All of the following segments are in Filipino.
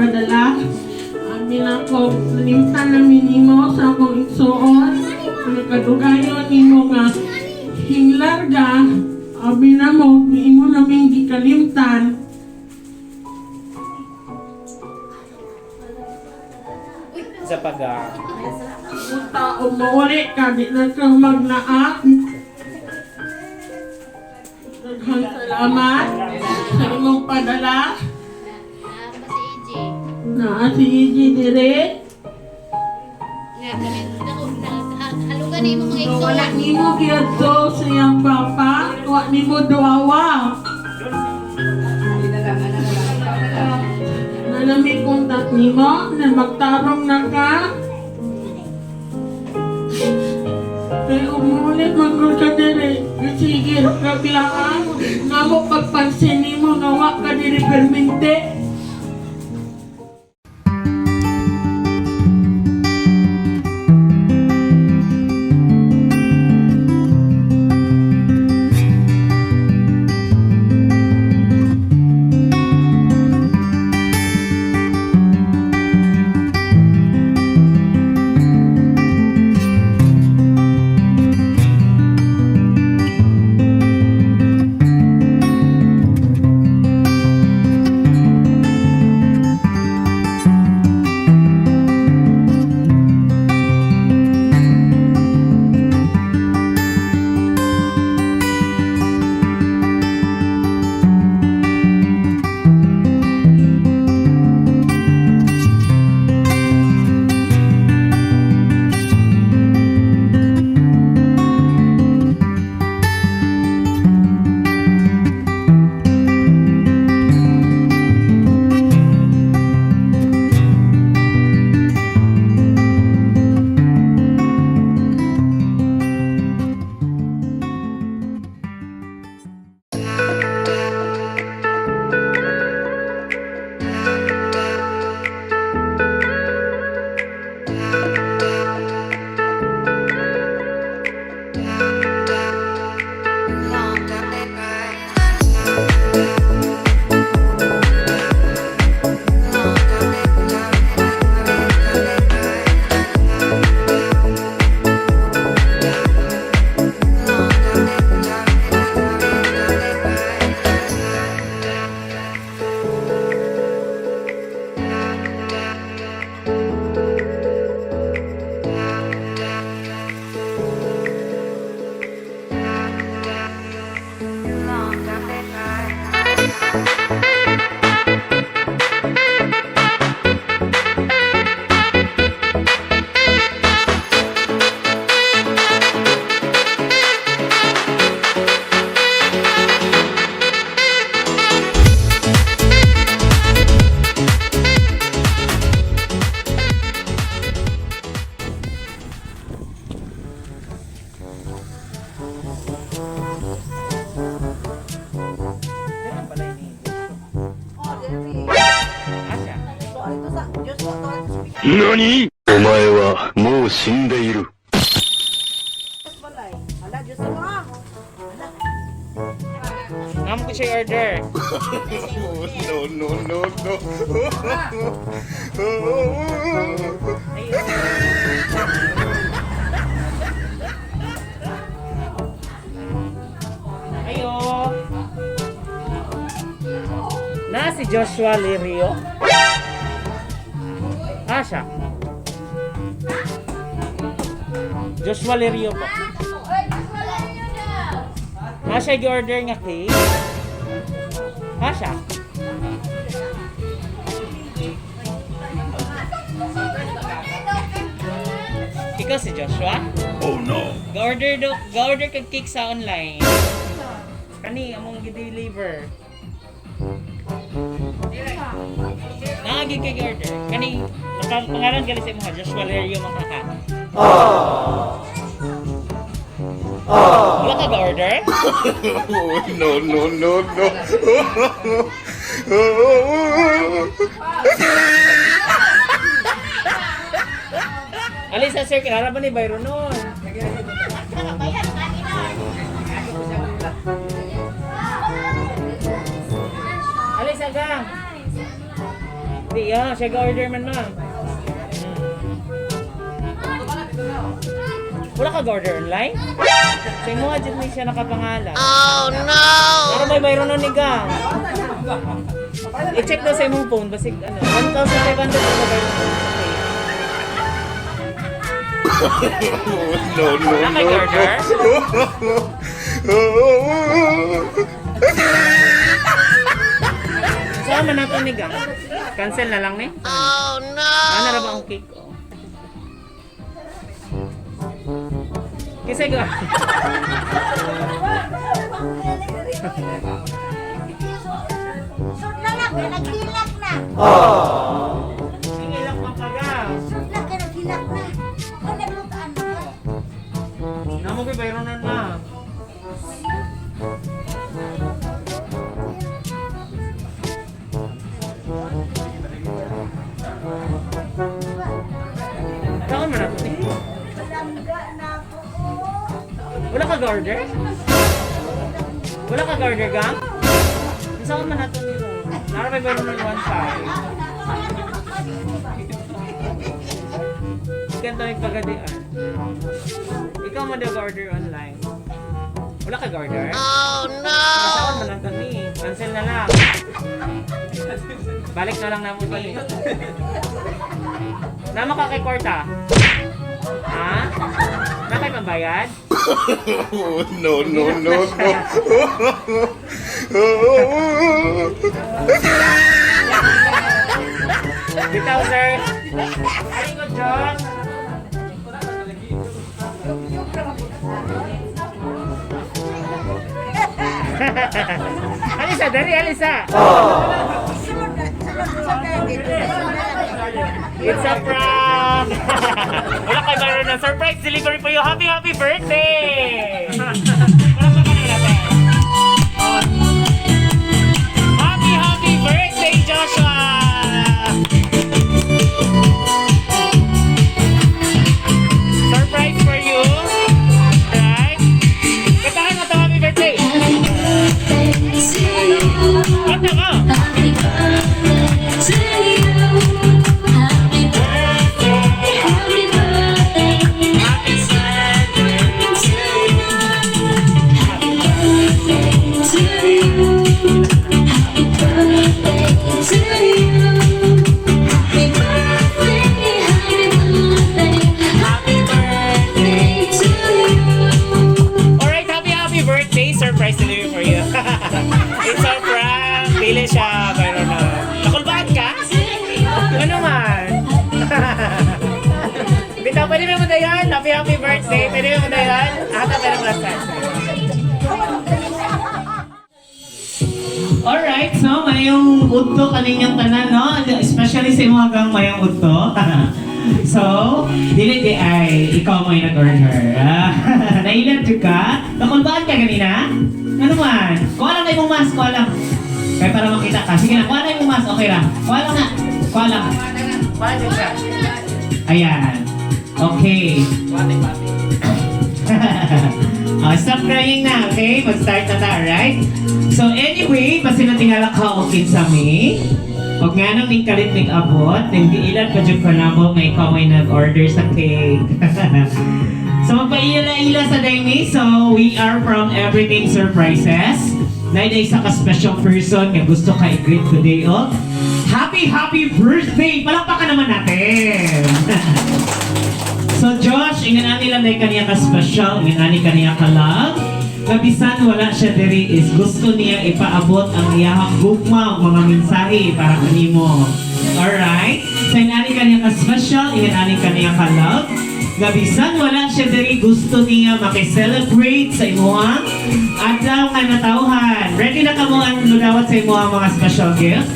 padala. Amin ako, limtan namin nimo sa akong igsuon. Nakadugayon nimo nga hinglarga. Amin na mo, imo namin gikalimtan. Sa paga. Punta o mawali ka, di na ka magnaak. Daghang salamat sa imong padala. Na si EJ dire. Halugan ni mo mga So, igsoon. wala nimo giyadto sa iyang papa, wa nimo duawa. Na nami kontak nimo na magtarong na ka. Kaya umulit magkul ka dire. Sige, kablaan. Nga mo pagpansin nimo nga wa ka dire permente. NANI?! お前はもう死んでいる。 Ngam ko siya order. No, no, no, no. Ayo. Na si Joshua Lirio. Siya. Joshua Lirio po. Siya i-order nga cake. Siya. Ikaw si Joshua? Oh no. Ga-order kag cake sa online. Kani among gi-deliver. Nagig kay order. Kani pangalan gali sa imong Joshua Lirio makaka. Wala ka ga-order? No, no, no, no. Alisa sir, kinara ba ni Byron nun? Alisa gang. Di, siya ga-order man, ma'am. Wala ka ga-order online? Sa imo nga dyan siya nakapangalan. Oh no! Pero may mayroon nun ni Gang. I-check daw sa imong phone, basig ano, 1,500 na mayroon nun. No, no, Wala ka ga-order? Saan man nato ni Gang? Cancel na lang ni? Oh no! Ano na ba ang cake ko? Kasi ga... Sud na lang, kaya naghilak na. Ingilak pa ka Gang. Sud na, kaya naghilak na. Kung naglutaan na ka. Namo kay bayron na na. Saan man nato ni? Palangga na ako. Wala ka ga-order? Wala ka ga-order, Gang? Saan man nato ni? Nara may bayron na 1,500. Ganda yung pagadian. Ikaw mo daw ga-order online. Wala ka ga-order? Oh no! Saan man nato ni? Cancel na lang. Balik na lang na mo ni. Nama ka kay Korta? Ha? Na kay pambayad? no, no, no, no. Bitaw, sir. Ay, good job. Alisa, dari Alisa. It's a prank! Wala kayo mayroon ng surprise delivery for you. Happy, happy birthday! Happy, happy birthday, Joshua! Surprise for you. Right? Katahan mo ito, happy birthday! Kanta ka! Alright, happy, happy birthday! Surprise delivery for you. It's a prank! Dili siya, pero na. Nakulbaan ka? Ano man? Bitaw, pwede mo na yan? Happy, happy birthday! Pwede mo na yan? Ata, pero plasan. Alright, so mayong udto kaninyang tanan, no? Especially sa mga gang mayong udto. So, dili di ay ikaw may nag-order. Nailan ka? Nakulbaan ka ganina? Ano man? Kuha lang kayo mong mask, kuha lang. Kaya para makita ka. Sige na, kuha lang yung mask, okay lang. Kuha lang na. Kuha lang. Kuha lang siya. Ayan. Okay. Stop crying na, okay? Mag-start na ta, alright? So anyway, basta na tingala ka okay sa mi. Huwag nga nang kalit abot, nang-iilan pa dyan ko na mo, may ikaw may nag-order sa cake. So magpaila-ila sa Daimi, so we are from Everything Surprises. Naiday sa ka-special person na gusto ka i-greet today, oh. Happy, happy birthday! Palakpakan naman natin! So Josh, inganani lang na kaniya ka-special, inganani kaniya ka-love. Kabisan wala siya diri is gusto niya ipaabot ang iyahang gugma, mga mensahe para kanimo. Alright? So inganani kaniya ka-special, inganani kaniya ka-love. Gabisan wala siya diri gusto niya maki-celebrate sa imuhang adlaw nga natawhan. Ready na ka mo ang ludawat sa imuhang mga special gift?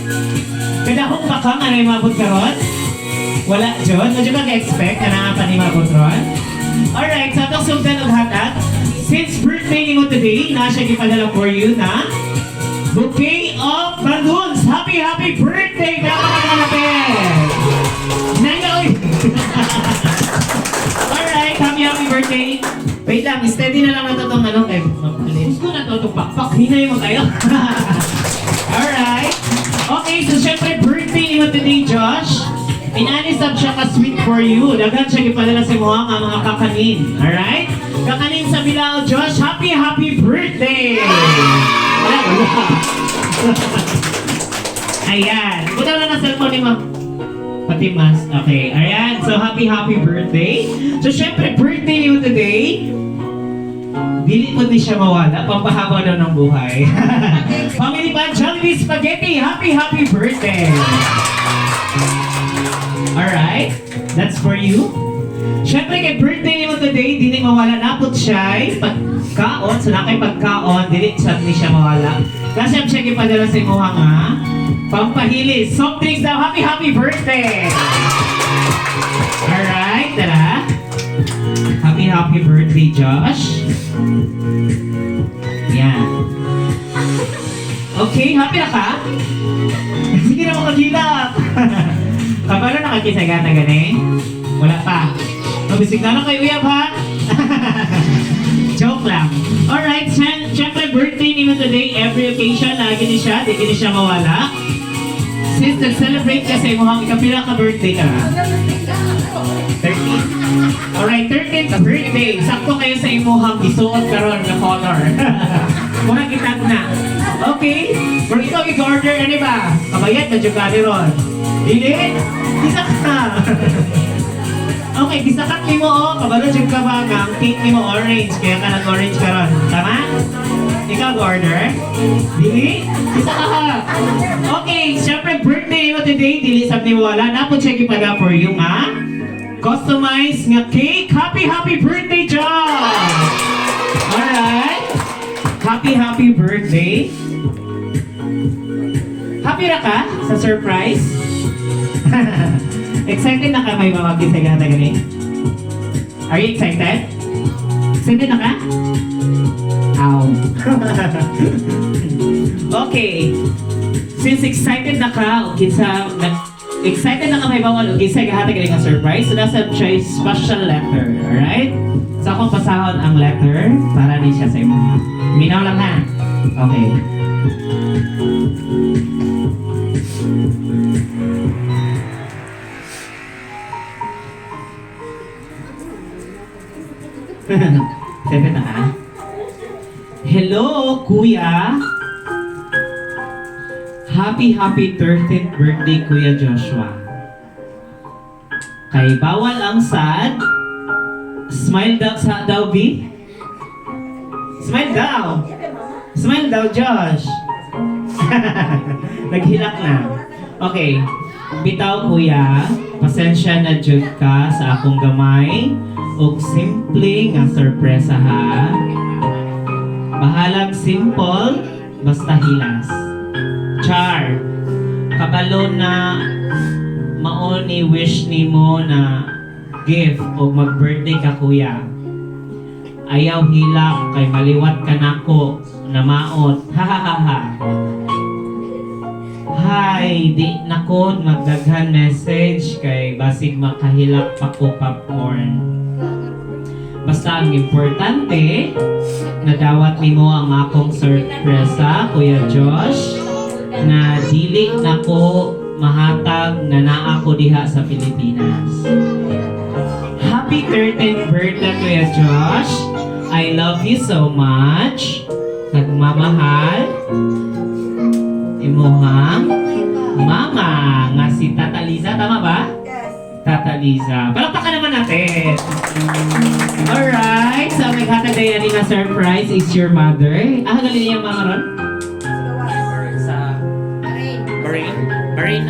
Kadahong pa ka nga na imabot karon? Wala, John? Medyo ka-expect na naapan ni mabot ron? Alright, so itong sultan og hatag. Since birthday mo today, na siya gipadala for you na bouquet of balloons. Happy, happy birthday! Napakakalapit! Nangaoy! Alright, happy, happy birthday! Wait lang, steady na lang na itong ano kay mapalis ko na ito pakpak. Hinay mo kayo. Alright. Okay, so syempre birthday mo mo today, Josh. Inanisab siya ka-sweet for you. Dagan siya ipadala sa mga mga kakanin. Alright? Kakanin sa Bilao, Josh. Happy, happy birthday! Wala. Ayan. Buta na ng cellphone ni Ma'am. Pati mas. Okay. Ayan. So, happy, happy birthday. So, syempre, birthday niyo today. Dili po di siya mawala. Pampahaba na ng buhay. Family pa, Jollibee Spaghetti. Happy, happy birthday! Alright, that's for you. Siyempre kay birthday niyo today, dili mawala na po siya pagkaon. So na kay pagkaon, dili siya mawala. Kasi siya gipadala sa imuha nga pampahilis. Soft drinks daw. Happy, happy birthday! Alright, tara. Happy, happy birthday, Josh. Yan. Okay, happy na ka? Sige na makagilap. Kapag nakakisagata gani? Wala pa. Mabisig na lang kayo uyab ha? Joke lang. Alright, syempre birthday ni mo today, every occasion, lagi ni siya, di ni siya mawala. Since nag-celebrate ka sa imuhang ikapila ka birthday ka? 13? Alright, 13th birthday. Sakto kayo sa imuhang isuot karon na color. Muna kita na. Okay? Pero ikaw i-order, ano ba? Kabayat na dyan ka ron. Dili? Bisa ka. Okay, bisa ka mo o. Kabalo dyan ka ba nga? Ang cake mo orange. Kaya ka nag-orange ka ron. Tama? Ikaw order? Dili? Bisa ka ha. Okay, syempre birthday mo today. Dili sab ni wala. Napod siya kipada for you nga. Customized nga cake. Happy, happy birthday, John! Alright. Happy, happy birthday. Happy na ka sa surprise? Excited na ka may mamagin sa gata gani? Are you excited? Excited na ka? Ow. Okay. Since excited na ka, excited na ka may bawal, sa gata gani nga surprise, so nasa choice special letter, alright? So akong pasahon ang letter para di siya sa imo. Minaw lang ha? Okay. Seven na ka? Hello, Kuya! Happy, happy 13th birthday, Kuya Joshua. Kay bawal ang sad. Smile daw sa daw, B? Smile daw! Smile daw, Josh! Naghilak na. Okay. Bitaw, Kuya. Pasensya na jud ka sa akong gamay. O simple nga sorpresa ha. Bahalag simple, basta hilas. Char, kabalo na mao ni wish nimo na gift o mag-birthday ka, Kuya. Ayaw hilak kay maliwat ka nako na maot. Ha ha ha ha. Hi, di nakod magdaghan message kay basig makahilak pa ko popcorn. Basta ang importante, nadawat nimo ang akong sorpresa, Kuya Josh, na dili nako mahatag na naa ko diha sa Pilipinas. Happy 13th birthday, Kuya Josh. I love you so much. Nagmamahal. Imuhang mama nga si Tata Liza, tama ba? Tata Liza. Palakpakan naman natin. Alright, so may katagayan na surprise is your mother. Galing niya yung mama ron? Sa Bahrain.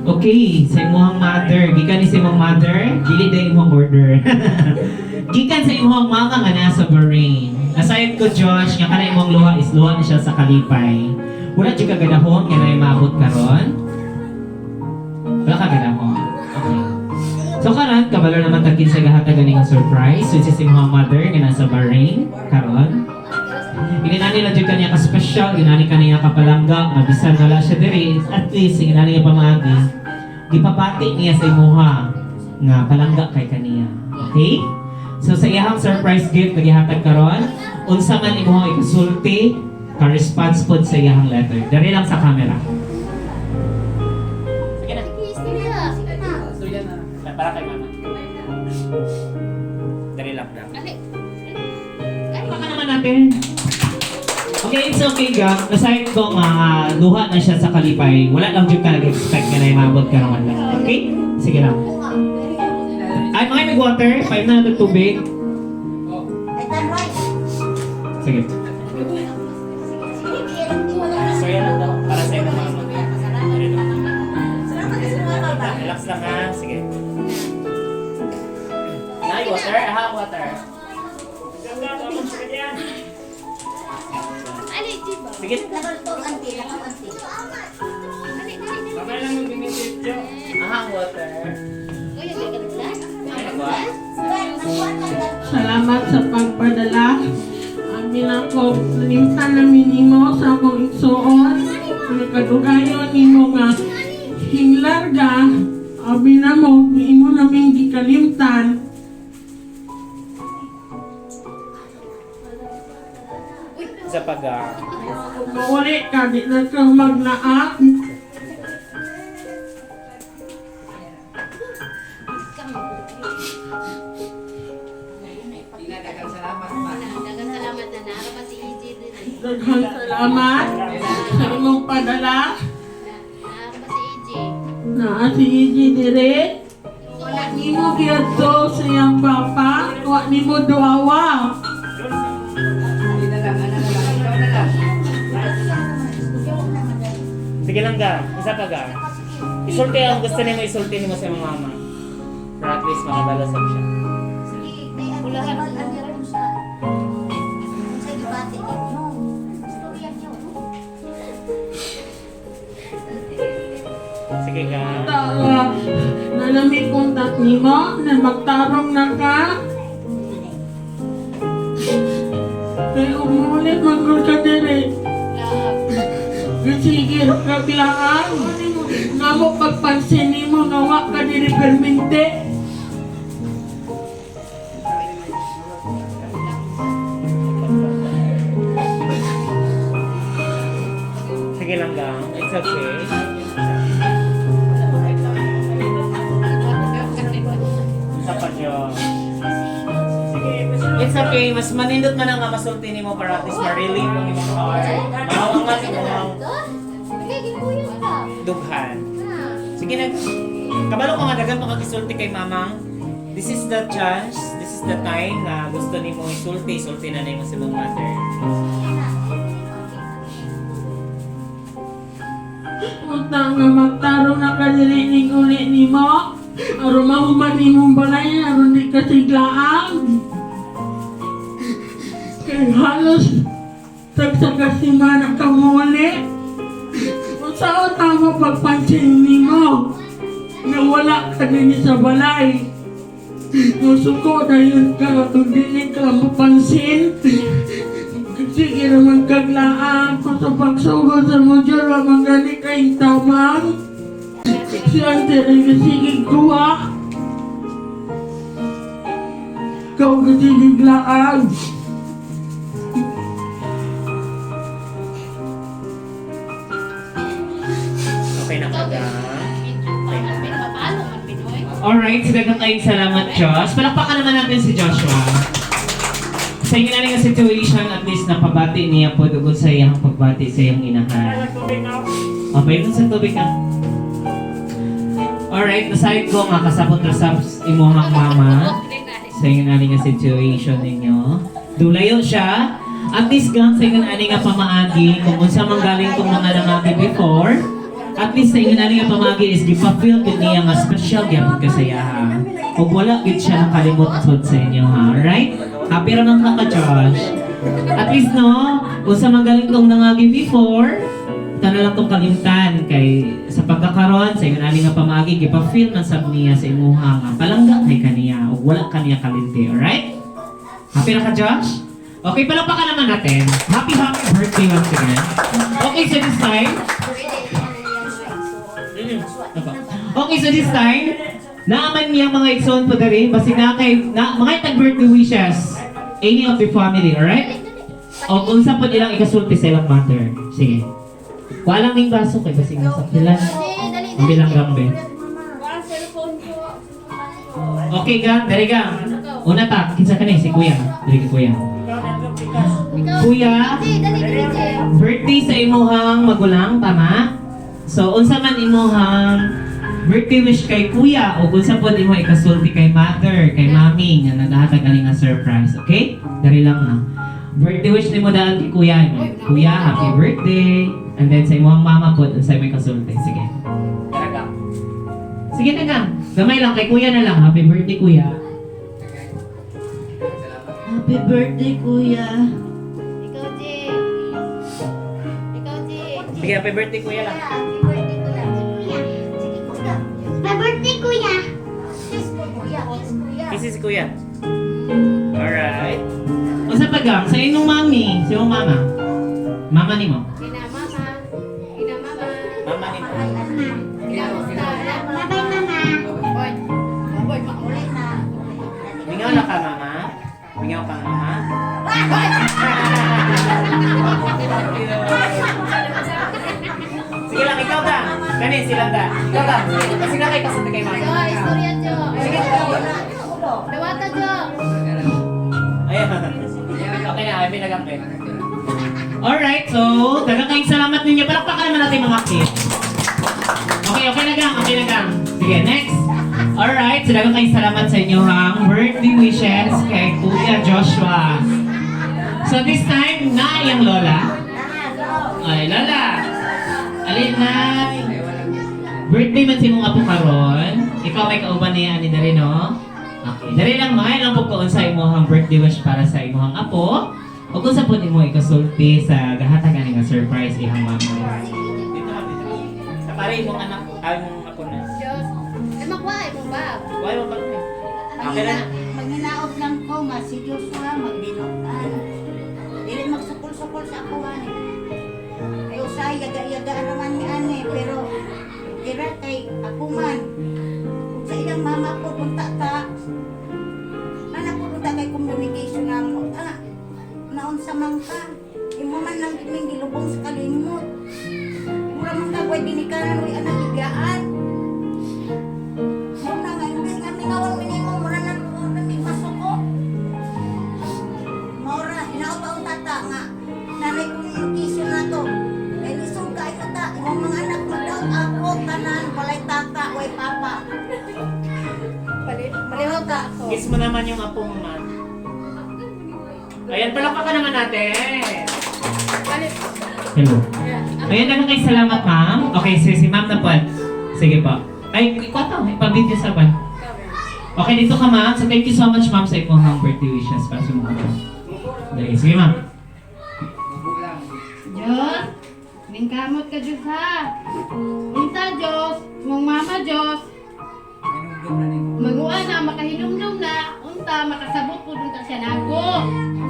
Okay, sa imong mother. Gikan ni sa imong mother, dili day imong order. Gikan sa imong mama nga nasa Bahrain. Nasayod ko, Josh, nga kana imong luha is luha na siya sa Kalipay. Wala dyan kagadahon, nga na maabot karon. Wala kagadahon. Okay. So karon, kabalo naman tagkin sa gahatag ganing nga surprise, which is imong mother nga nasa Bahrain karon. Ginani na dyan kaniya ka-special, ginani kaniya kapalangga, mabisan wala siya diri, at least, ginani niya pamagi. Gipapati niya sa imuha nga palangga kay kaniya. Okay? So sa iyang surprise gift, nagihatag karon, unsa man imuha ikasulti, ka-response po sa iyang letter. Dari lang sa camera. para kay mama. Dali lang lang. Ali. Baka naman natin. Okay, it's okay gang. Aside ko luha na siya sa kalipay. Wala lang dyan ka nag-expect ka na imabot ka naman lang. Okay? Sige lang. Ay, mga may water. 5 na natin tubig. Ay, tanroy. Sige. Sige, bigyan ng tiwala na. So yan lang daw. Para sa inyo mama. Salamat sa mga ba? Relax lang ha. Sige. Ay, water. Ha, water. Ali, di ba? Sige. Nakalutong anti, nakamanti. Ali, dali. Mamaya lang yung bimidyo. Aha, water. Uy, ang gagawin. Ano ba? Salamat sa pagpadala. Amin ako, limtan namin nimo sa akong igsuon. Nakadugayon nimo nga hinglarga. Amin na mo, imo namin gikalimtan. Sa pag Kung mawali ka, di na ka magnaak. Dagang salamat na narapa si EJ din. Daghang salamat sa imong padala. Narapa si EJ. Na si Iji dire. Wala nimo giadto sa iyang papa. Wala nimo duawa. Sige lang ga. Isa pa ga. Isulti ang gusto nimo isulti nimo sa mga mama. For at least makadalasag siya. Ulahan ang andiyan sa debate ninyo. Istorya niyo. Sige ga. Tawa. Na nami kontak nimo na magtarong na ka. Kaya umulit magkul ka dire. Sige, kabilaan. Nga mo pagpansin nimo nga wa ka dire permente. Sige lang ga. It's okay. Isa pa Diyos. Sige. It's okay. Mas manindot man ang nga masulti nimo para at least ma-relieve ang imong heart. Mahawang man imong Okay, gibuyot ka. dughan. Ha. Sige na. Kabalo ko nga dagan makakisulti kay mamang. This is the chance, this is the time na gusto ni mo isulti na nimo sa mong mother. Utang nga magtarong na kadiri ning uli nimo. Aron mahuman nimong balay, aron di ka siglaan. Kaya halos tagsagasima na kamuli. Kung saan tama pagpansin nimo na wala ka din sa balay. Musuko na yun ka, kung dili ka mapansin. Sige naman kaglaan ko sa pagsugod sa module, wag gani kayong tamang. Siya rin sige kuha. Kau sige glaan. Okay na ka ga? Papalo man Pinoy. Alright, so dagang kayong salamat Josh. Palakpakan naman natin si Joshua. Sa inyo na nga situation, at least napabati niya po doon sa iyang pagbati sa iyang inahan. Okay, dun sa tubig na. Alright, nasahit ko nga kasapot na sa imuhang mama. Sa inyo na nga situation ninyo. Dulayo siya. At least gang sa inyo na nga pamaagi kung unsa man galing kong mga namagi before. At least sa inyo na nga pamaagi is gipafeel ko niya nga special gyapon kasayahan. Kung wala gid siya nakalimot pod sa inyo ha. Alright? Happy raman ka Josh. At least no, kung sa magaling kong nangagi before, tana lang tong kalimtan kay sa pagkakaroon sa inyo nani nga pamagi gipa-feel man sab niya sa imuha nga palangga kay kaniya ug wala kaniya kalimti, alright? Happy na ka Josh? Okay, palakpakan naman natin. Happy birthday once again. Okay, so this time, okay, so this time, naaman niya mga igsoon po dali, basi na kay, mga tag-birthday wishes, any of the family, alright? O kung saan po nilang ikasulti sa ilang mother. Sige. Walang ning baso kay basi nga sa pilan. Dali, Ang bilang gambe. Walang cellphone ko. Okay gang, dari gang. Una ta, kinsa ka ni si Kuya. Dari Kuya. Ikaw. Kuya, Hindi, dali DJ. birthday sa imuhang magulang, tama? So, unsa man imuhang birthday wish kay kuya o unsa pod imo ikasulti kay mother, kay mami nga naghatag ani nga surprise, okay? Dari lang na. Birthday wish nimo daan kay kuya. Kuya, happy birthday. And then sa imuhang mama pod unsa imo ikasulti. Sige. Sige na nga. Gamay lang kay kuya na lang. Happy birthday kuya. Happy birthday kuya. Ikaw, J. Ikaw, J. Sige, happy birthday kuya lang. Happy birthday, kuya. Kuya. Sige, kuya. Happy birthday, kuya. Kiss ko, kuya. Kiss, kuya. This is kuya. Alright. Unsa pa gang? Sa inyong mami, si mong mama. Mama nimo. Kina mama. Kina mama. Mama nimo. Kina musta. Bye-bye, mama. Boy. Boy, Ulit na. Mingaw na ka mama. Mingaw ka mama. Sige lang, ikaw ta. Kani sila ta. Ikaw ta. Kasi na kay kasunod kay Jo, mama. istorya Jo. Sige. Dawata Jo. Ayan. Okay na, may nagangke. Alright, so, dagang kayong salamat ninyo. Palakpakan naman natin mga kids. Okay na gang, okay na gang. Sige, next. Alright, so dagang kayong salamat sa inyo hang birthday wishes kay Kuya Joshua. So this time, na yung lola. Ay, lola. Alin na. Birthday man si mong apo karon. Ikaw may kauban niya ani dali no? Okay. Dali lang mga ilang po kaon sa imong birthday wish para sa imong apo. O kung sa po nimo ikasulti sa gahatagan nga surprise ihang mama. Dito man dito. Sa pare imong anak ay imong apo na. Diyos. Ay, makuha mo ba? Why mo pa rin? Okay na. Maghinaot lang ko, nga si Joshua, magbinutan. Dili magsukol-sukol sa akuan eh. Ay usay, yaga-yaga naman ni ane, pero kira kay ako man. Kung sa ilang mama ko, punta ka. Nana po punta kay communication na mo. Naon sa man ka. Imo man lang kiming gilubong sa kalimot. Mura man ka, pwede ni ka na may anak ibyaan. Muna nga, imbes nga minawang minimo, mura na may masuko. Maura, hinautaw tata nga. Nanay communication na to. Kaya lisong ka, ito ta. Imong mga anak mo daw, ako, tanan, walay tata, way papa. Palihog ka ako. Kiss mo naman yung apo mo man. Ayan, palakpakan naman natin. Hello. Ayan, dagang kayong salamat ma'am. Okay, si ma'am na po. Sige po. Ay, ikaw to. Ipabidyo sa pan. Okay, dito ka ma'am. So, thank you so much ma'am sa ikong birthday wishes para sa mga po. Dali, sige ma'am. Diyos, mingkamot ka Diyos ha. Unta Diyos, mong mama Diyos. Maguan na, makahinumdum na. Unta, makasabot po dun ta siya nago.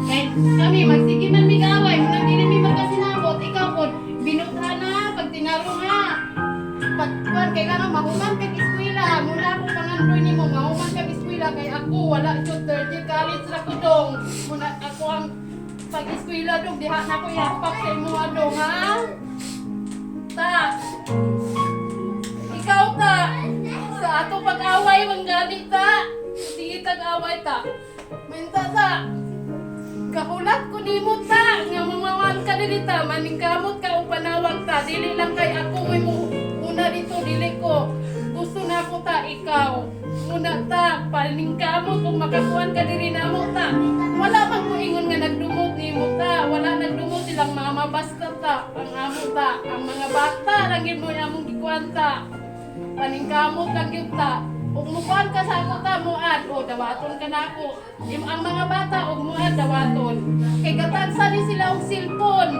Kaya kami, magsige man migaway. Muna din mi magkasinabot. Ikaw po, binutha na, pag tinaro nga. Pagkuhan, kaya nga mahuman kag eskwela. Muna ako pangandoy ni mo, mahuman kag eskwela. Kaya ako, wala siya 30 college ra ko dong. Muna ako ang pag-eskwela dong, diha na ko yapak sa imo dong, ha? Ta! Ikaw ta! Sa ato pag-away, manggali ta! Sige tag-away ta! Minta ta! Kahulat ko di mo ta! Nga mamawan ka dili ta! Maningkamot ka o panawag ta! Dili lang kay ako mo una dito, dili ko! Gusto na ko ta, ikaw! Muna ta! Paningkamot kung makakuan ka diri na mo ta! Wala man ko ingon nga nagdumot ni mo ta! Wala nagdumot silang mama basta ta! Ang amo ta! Ang mga bata lang yun mo among gikuan ta! Paningkamot lang yun ta! Ug mukuan ka sa ako ta, muad! O, dawaton ka na ako! Ang mga bata, ug muad, dawaton! Kay gatansa ni sila og cellphone!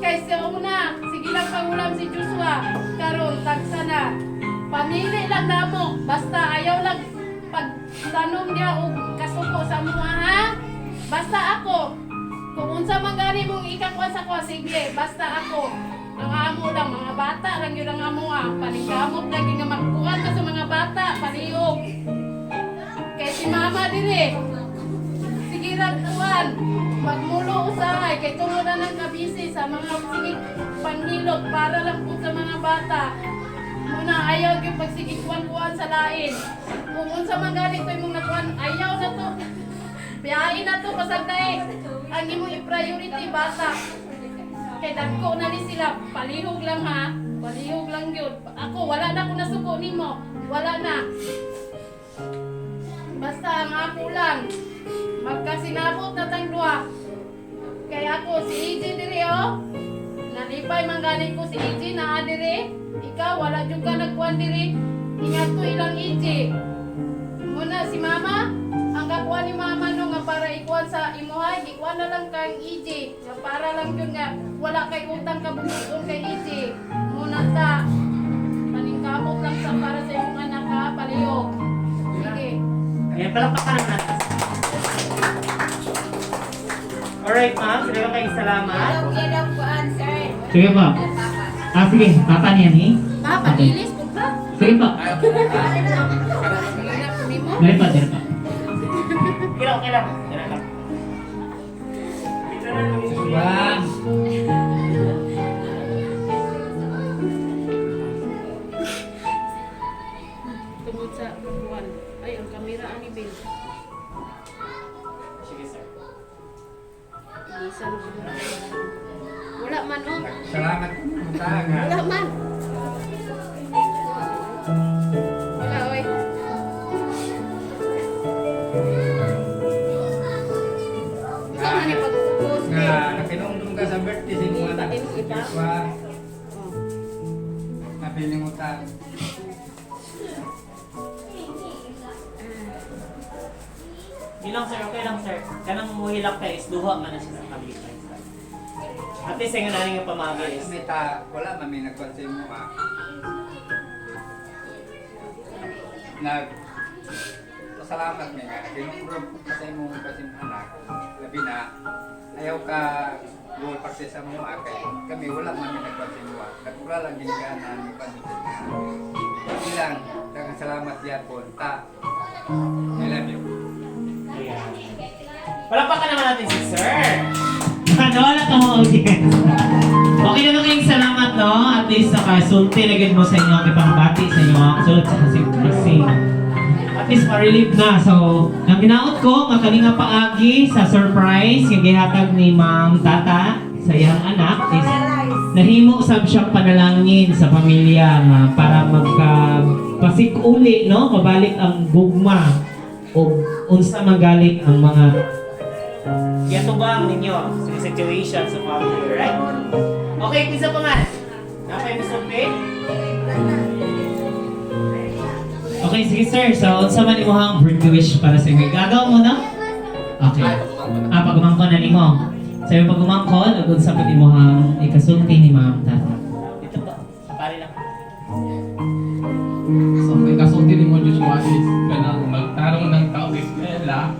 Kay sa una, sige lang pangulam si Joshua! Karon tagsa na! Pamili lang namo! Basta ayaw lang pagtanom niya og kasuko sa mga ha! Basta ako! Kung unsa man gani mong ikakuha sa ko, sige! Basta ako! Ang amo lang, mga bata lang yun ang amo ah. Paningkamot lagi nga magkuhan ka sa mga bata, panihog. Kaya si mama dire, sige lang kuhan, magmulo usahay, kay tungo na ng kabisi sa mga sige panghilot para lang po sa mga bata. Muna mama ayaw yung pagsigikuan-kuan sa lain. Kung unsa man gani ko imong nakuan, ayaw na to. Biyahin na to pasagday. Ang imong i-priority bata. Kay dagko na ni sila, palihog lang ha. Palihog lang yun. Ako, wala na ako nasuko nimo. Wala na. Basta ang ako lang. Magkasinabot na tang duha. Kaya ako, si EJ diri oh. Nalipay man galing ko si EJ na diri. Ikaw, wala dyan ka nagkuhan diri. Ingat ko ilang EJ. Muna si mama, ang kakuha ni mama no nga para ikuan sa imuhay, ikuan na lang kang EJ. Nga para lang yun nga, wala kay utang kabubuton kay EJ. Muna ta, paningkamot lang sa para sa imong anak ha, palihog. Sige. Ayan, palakpakan naman natin. Alright, ma'am. Sige ba kayong salamat? Ilaw kuan, sir. Sige po. Sige. Papa niya ni? Papa, ilis ko ba? Sige po. Anak ko nimo? Dali pa. Kilaw. Wow. Tungod sa buwan. Ay, ang kamera ani Bill. Sige, sir. Ilisan ko. Wala man oh. Salamat talaga. Wala man. Wala oy. Saan ni pag-post Nga, napinungdong ka sa birthday sa mga anak. Wa, napilimutan. Bilang sir, okay lang sir. Kanang muhilak kayo is duha man na siya sa kabila. At least yung nanin yung pamagay is Mita, wala man may nagkonsin mo ha. Salamat may nga. Pinungdong ka sa imong kasing anak. Labi na, ayaw ka buol parte sa mo ha. Kami wala man may nagkonsin mo ha. Nagpura lang ginigaanan ni Panitin ha. Ilang, dagang salamat yan po. Ta, I love you. ayan. Palakpakan naman natin si sir. Ano, wala ka mga audience. Okay naman kayong salamat, no? At least nakasulti lagyan mo sa inyo ang ipangbati sa inyo mga kasulot sa kasing. At least ma-relieve na. So, ang ginaot ko, makalinga paagi sa surprise yung gihatag ni Ma'am Tata sa iyang anak is nahimo sab siyang panalangin sa pamilya nga para magka-pasik-uli, no? Mabalik ang gugma o unsa magaling ang mga yatubang ninyo sa situation sa family, right? Okay, kisa pa nga. Napay mo sulti? Okay, sige sir. So, unsa man imong birthday wish para sa inyo? Gagaw mo na? Okay. Pagumangkon na nimo. So, yung pagumangkon, ug unsa man imong ikasulti ni Ma'am Tata? Dito ba? Sa pari lang. So, may kasulti ni mo Diyos mo is kanang magtarong ng taong eskwela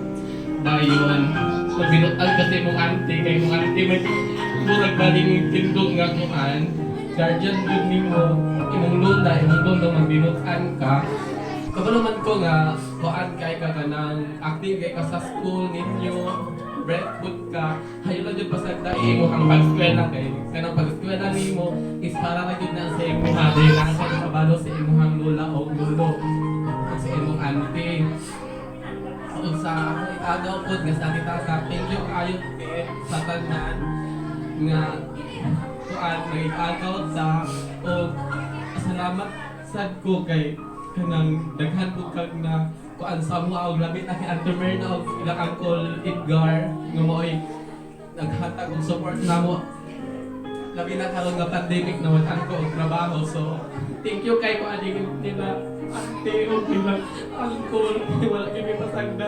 dayon binutan kasi mong auntie kay mong auntie may murag baling tindog nga kuan guardian yun nimo imong lunda magbinutan ka kabalo man ko nga kuan kay ka kanang active kay ka sa school ninyo breadfood ka hayo lang jud pasagda imo ang pag-eskwela kay kanang pag-eskwela nimo is para ra jud na sa imo hadi lang sa kabalo sa imong lola o lolo sa imong auntie sa agaw po nga sa tita thank you kayo sa tanan nga kuan may agaw ta o salamat sad ko kay kanang daghan ko kag na kuan sa mo og labi na kay Auntie Merna og ilang Uncle Edgar nga mo'y naghatag og support namo labi na karon nga pandemic na wala ko og trabaho so thank you kay ko aning nila ate o bilang alcohol wala kami pasagda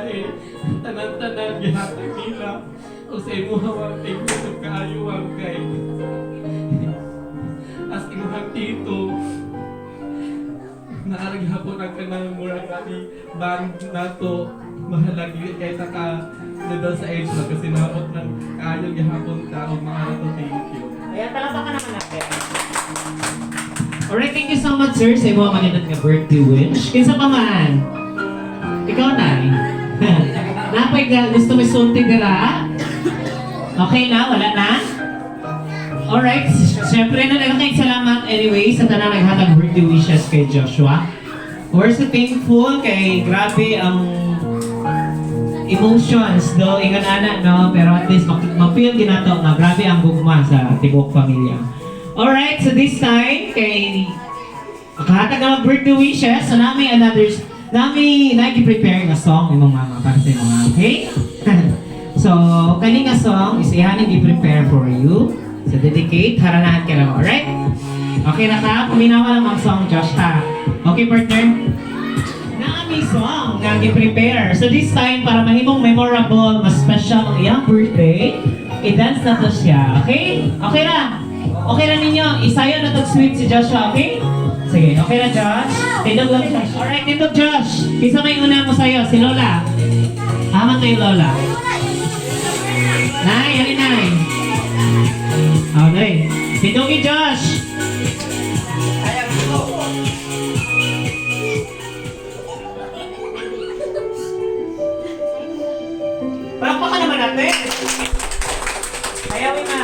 tanan-tanan gihatag nila o sa imo hawag thank you sa kaayuwang kay as imuhang tito naarag hapon ang kanang murag kami band nato mahalagi kay taka middle sa age na kasi naot ng kaayong gihapon ka o mga nato thank you. Ayan, palakpakan naman natin. Alright, thank you so much sir sa imo kanindot nga birthday wish. Kinsa pa man? Ikaw na. Napay gusto mo sulti dira? Okay na, wala na? Alright, syempre na nagkakaing salamat anyway sa tanang naghatag birthday wishes kay Joshua. We're so thankful kay grabe ang emotions do ingon ana no, pero at least ma-feel ginato nga grabe ang gugma sa tibuok pamilya. Alright, so this time kay makahatag ang birthday wishes, so nami nagi-prepare nga song imong mama para sa imong mama, okay? So, kani nga song is ihaning i-prepare for you. So, dedicate, haranahan ka lang, alright? Okay na ka? Puminawa lang ang song, Josh, ha? Okay, partner? Naami song nga i-prepare. So, this time, para mahimong memorable, mas special ang iyang birthday, i-dance na to siya, okay? Okay na? Okay na ninyo? Isayo na to sweet si Joshua, okay? Sige, okay na, Josh? Tindog lang, Josh. Alright, tindog, Josh. Kisa may una mo sa'yo, si Lola. Aman na yung Lola. Nay, alin nay? Okay. Tindogi, Josh. Palakpakan naman natin. Hayawin na.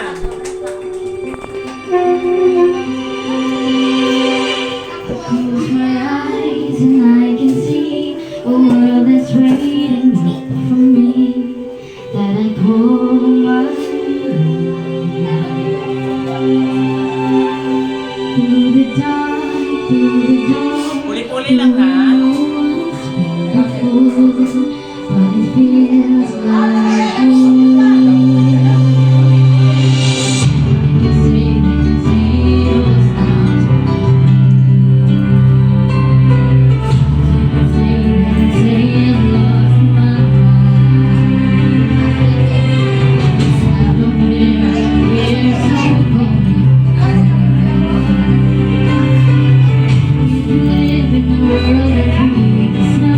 Close my eyes and I can see a world that's waiting for me. That I call my own. Through the dark, through the door. Uli-uli lang ha. But it feels like home. Live in a world that needs no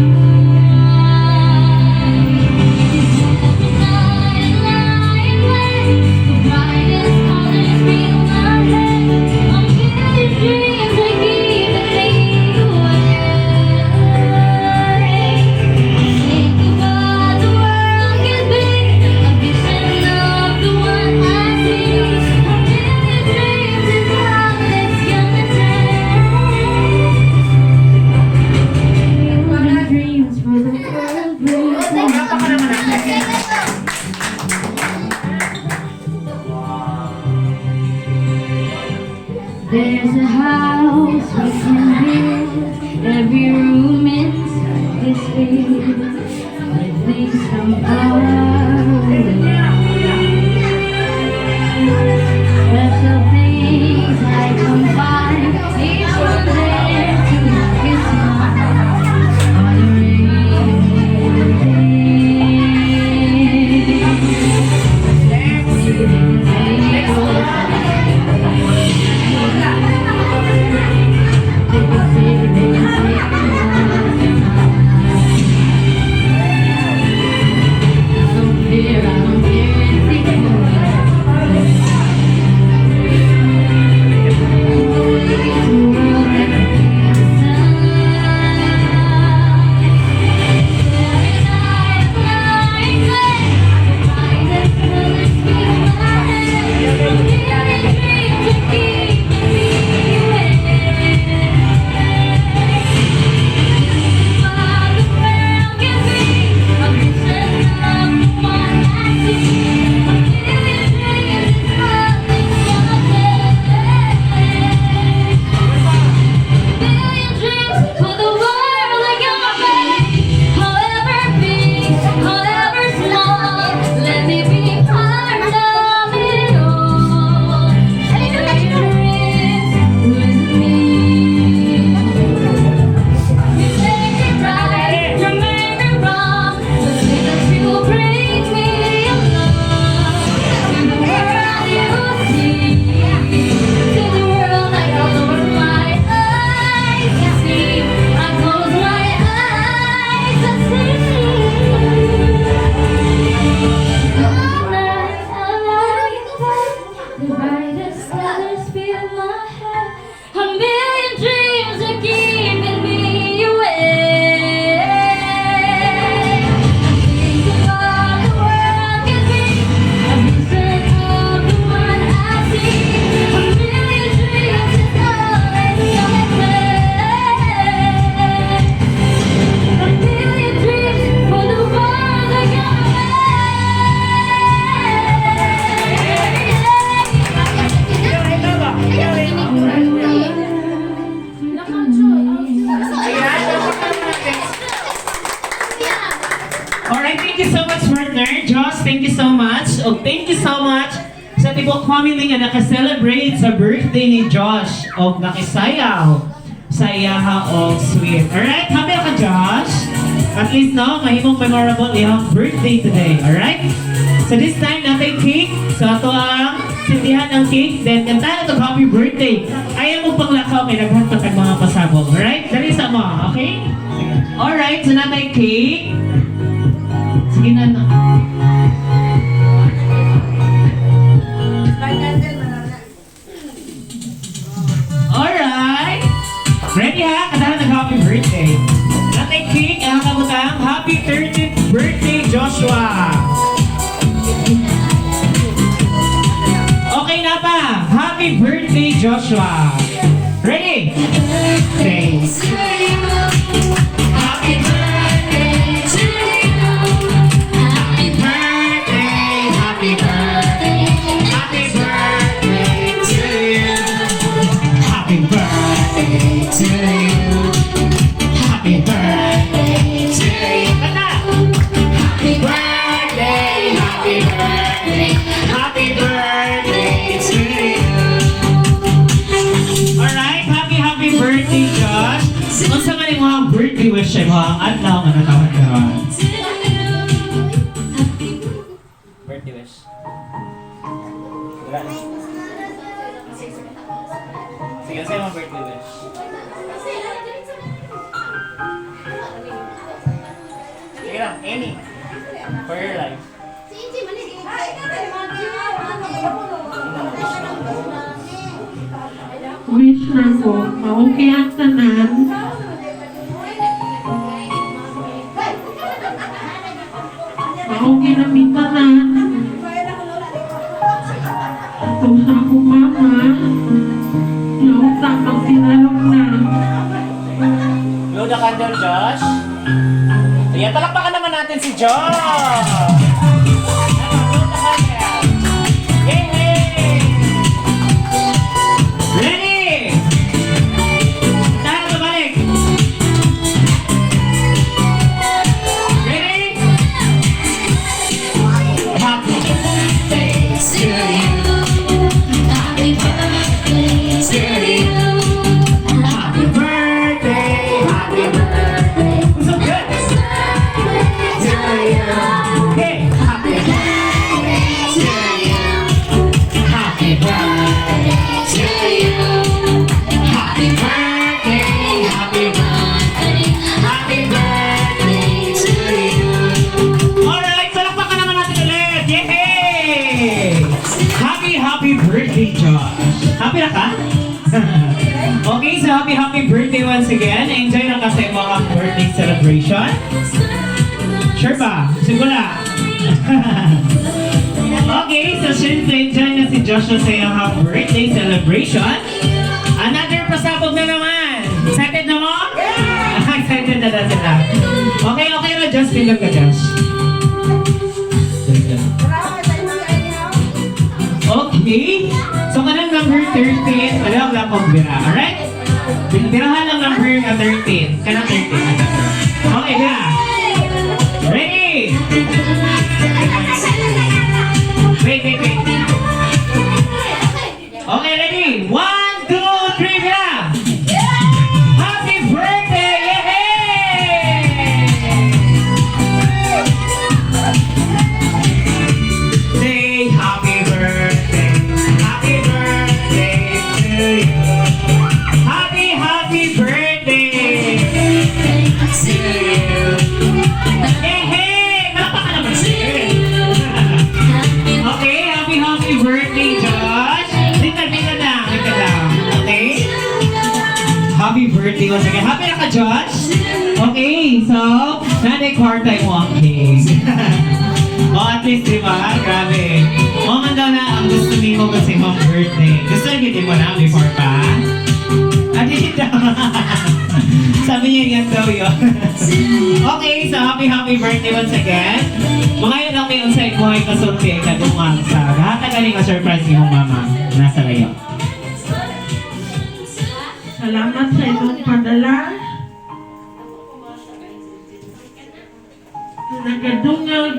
tibok family nga naka-celebrate sa birthday ni Josh of nakisayaw sa iyaha of sweet. Alright, happy ka Josh? At least no, mahimong memorable iyang birthday today. Alright? So this time natin cake. So ito ang sindihan ng cake. Then kanta na ito happy birthday. Ayaw mo paglakaw, may naghanto kag mga pasabog. Alright? Dali sa mo, okay? Alright, so natin cake. Sige na. Alright! Ready ha? Katahan ng happy birthday. Natin cake, ang kabutang happy 30th birthday, Joshua! Okay na pa? Happy birthday, Joshua! Ready? Thanks. Happy birthday to you. Happy birthday, happy birthday, happy birthday to you. Happy birthday to you. Happy birthday to you. Happy birthday, happy birthday, happy birthday to you. Alright, happy birthday, Josh. Unsa man yung mga birthday wish mo ang adlaw nga natawag karon? Birthday wish. Sige, sa'yo mga birthday wish. Sige lang, any. For your life. Wish na ko, maokay ang tanan. Maokay na mi tanan. Kung sa akong mama, nauta pag tinalog na. Blow the candle, Josh. Ayan, palakpakan naman natin si Josh! Ready? Tahan na balik. Ready? Happy birthday to you. Happy birthday to you. Happy birthday, happy birthday. So good. To you. Okay. Happy birthday to you. Happy birthday to you. Happy birthday, happy birthday, happy birthday to you. Alright, palakpakan naman natin ulit. Yay! Happy birthday, Josh. Happy na ka? Okay, so happy birthday once again. Enjoy na kasi mga birthday celebration. Sure ba? Sigura. Okay, so syempre enjoy na si Joshua sa iyong birthday celebration. Another pasabog na naman. Excited na mo? Excited na sila. Okay na Josh. Pindot ka, Josh. Okay. So kanang number 13, alam lang kong bira. Alright? Birahan lang number 13. Kanang 13. Okay, bira. Ready? Wait. Okay, ready? 1, 2, 3, bira! Happy birthday! Yay! Say happy birthday. Happy birthday to you. Happy birthday to you. Hey! Malakpakan naman siya. Okay, happy birthday, Josh. Tingnan lang. Okay? Happy birthday once again. Happy na ka, Josh? Okay, so, nanay kwarta yung walking. At least, di ba? Grabe. Man daw na ang gusto mo kasi mong birthday. Gusto nyo mo na before pa? Hindi daw. Sabi niya yan daw yun. Okay, so happy birthday once again. Mga yun ang may unsay buhay kasulti ay kadungang sa lahat ng galing surprise yung mama. Nasa layo. Salamat sa inyong padala. Nagadungag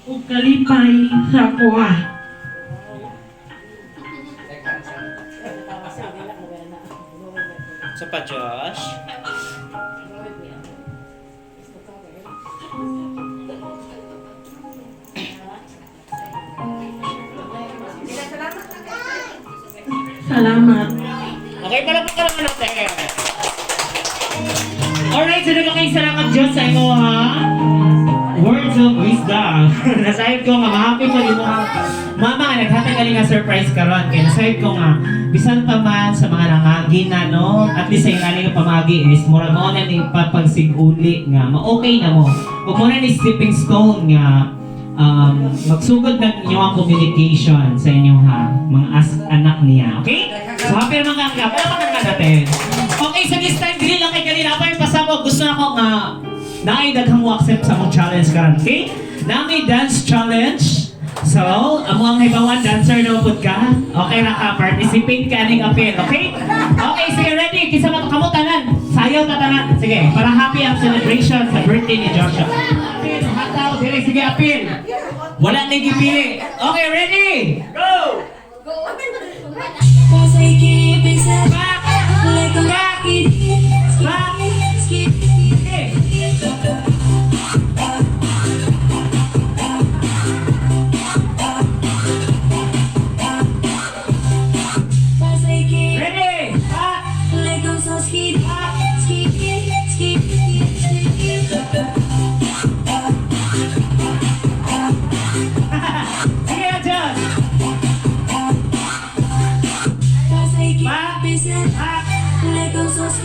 o kalipay sa kuha. Sa pa, Josh? Salamat. Okay, palapit ka naman natin. Alright, so nagkakaing salamat Diyos sa imo, ha? Words of wisdom. Nasahib ko nga, ma-happy pa rin mo. Mama, naghatag ka nga surprise karon. Kaya nasahib ko nga, bisan pa man sa mga nangagi na, no? At least sa yung pamagi is, mura mo na ni papagsiguli nga, ma-okay na mo. Huwag mo na ni stepping stone nga, magsugod na inyong communication sa inyong mga anak niya, okay? So happy naman ka, pala ka natin. Okay, sa this time, dili lang kay kanina, pa yung pasabog, gusto na ko nga, naidaghang mo accept sa mong challenge karon, okay? Nami dance challenge. So, amo ang hibawan, dancer na upod ka. Okay na ka, participate ka ning apel, okay? Okay, sige, ready? Kisa mo kamutanan. Sayaw tatanan. Sige, para happy ang celebration sa birthday ni Joshua. Apel, hataw, dire, sige, apel. Wala nang gipili. Okay, ready? Go! Back! Back! Back! Ready? Back! Sige, adjust!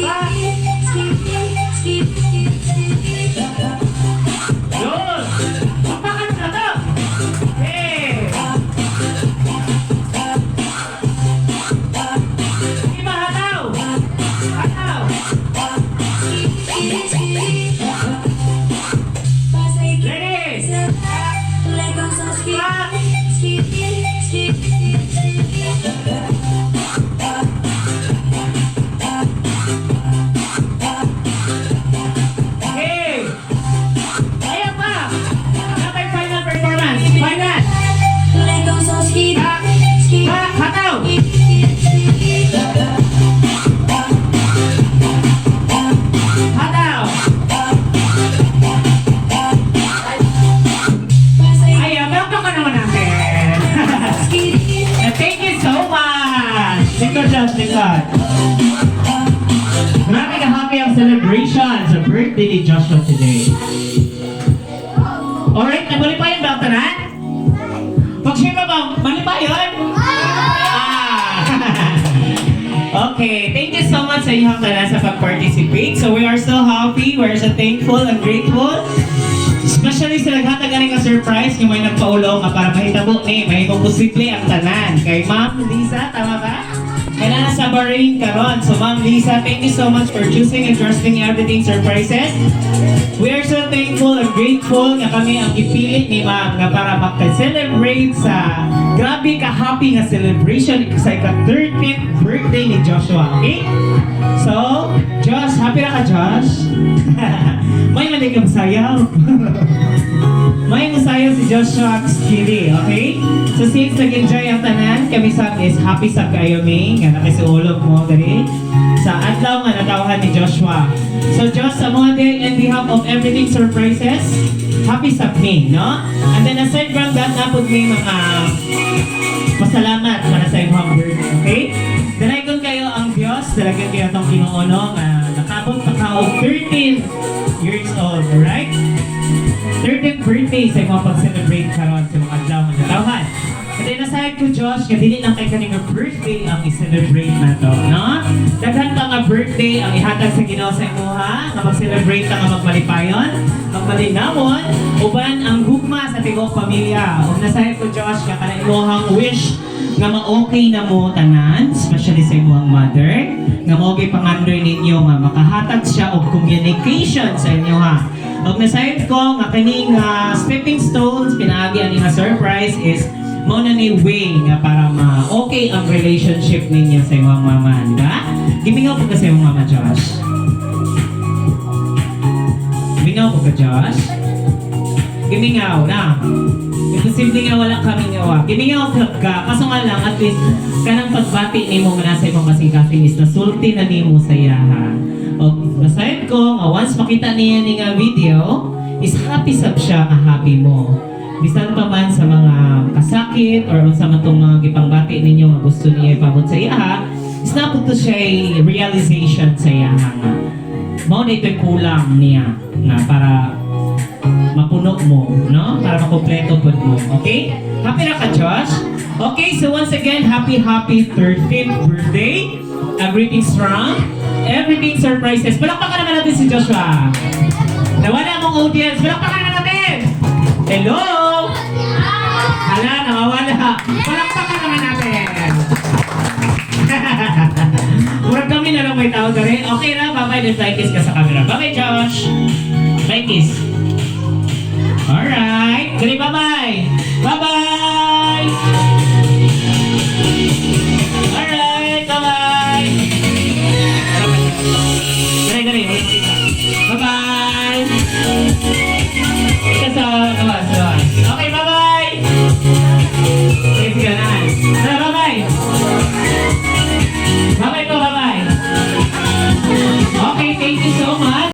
Back! Yun! Papakan na to! Hey! Iba, hataw! Hataw! Ready? Hey! Ayan pa! Dapat final performance! Final! Hataw! Hataw! Ayan, meron ka naman natin! Thank you so much! Likod lang, likod. Marami ka happy ang celebration sa birthday ni Joshua today. Alright, nagbalik pa yung Beltaran? Pag-share ba ba? Mali ba yun? Okay, thank you so much sa inyong tanan sa pag-participate. So we are so happy, we are so thankful and grateful. Especially sa naghatag ka surprise yung may nagpaulo nga para mahitabo ni, may posible ang tanan. Kay Ma'am Lisa, tama ba? Kailangan sa Bahrain karon. So Ma'am Lisa, thank you so much for choosing and trusting everything surprises. We are so thankful and grateful nga kami ang ipilit ni Ma'am nga para magka-celebrate sa grabe ka-happy nga celebration sa ika-13th birthday ni Joshua, okay? So, Josh, happy na ka, Josh? May maligam sayaw. May masayaw si Joshua Kili, okay? So since nag-enjoy ang tanan, kami sa is happy sa kayo may nga nakisuulog mo dali sa adlaw nga natawahan ni Joshua. So Josh, sa mga day on behalf of everything surprises, happy sa me, no? And then aside from that, napod may mga pasalamat para sa imong birthday, okay? Dalagon kayo ang Diyos, dalagon kayo itong Kinoono nga nakabot pa ka og 13 years old, right? 13th birthday sa imong pag-celebrate karon sa mga adlaw nga natawahan. And then aside ko, Josh, nga dili lang kay kaning birthday ang i-celebrate na to, no? Daghan pa nga birthday ang ihatag sa Ginoo sa imuha, nga mag-celebrate ka nga magmalipayon, magmalinawon, uban ang gugma sa tigok pamilya. Ug nasayod ko, Josh, nga kana imuhang wish nga ma-okay na mo tanan, especially sa imuhang mother, nga maogay pangandoy ninyo nga makahatag siya og communication sa inyo, ha. Ug nasayod ko nga kaning stepping stones pinaagi ani nga surprise is mo na ni way nga para ma-okay ang relationship ninyo sa imong mama, di ba? Gimingaw po ka sa imong mama, Josh. Gimingaw po ka, Josh. Gimingaw na. Posible nga wala kami ngawa. Giningaw ka. Kaso nga lang, at least, kanang pagbati ni mo nga nasa imong kasing-kasing is nasulti na ni mo sa iya, ha? O, basahin ko, nga once makita niya ni nga video, is happy sab siya ka happy mo. Bisan pa man sa mga kasakit or sa matong mga gipangbati ninyo nga gusto niya ipabot sa iya, ha? Is napot to siya realization sa iya, ha? Mao na ito'y kulang niya na para mapuno mo, no? Para makompleto po mo. Okay? Happy na ka, Josh? Okay, so once again, happy 13th birthday. Everything's strong. Everything surprises. Palakpakan naman natin si Joshua. Nawala mong audience. Palakpakan naman natin. Hello? Hala, nawawala. Palakpakan naman natin. Murag kami na lang may tao na rin. Okay na, bye-bye. Then fly kiss ka sa camera. Bye-bye, Josh. Fly kiss. Alright. Sige, bye-bye.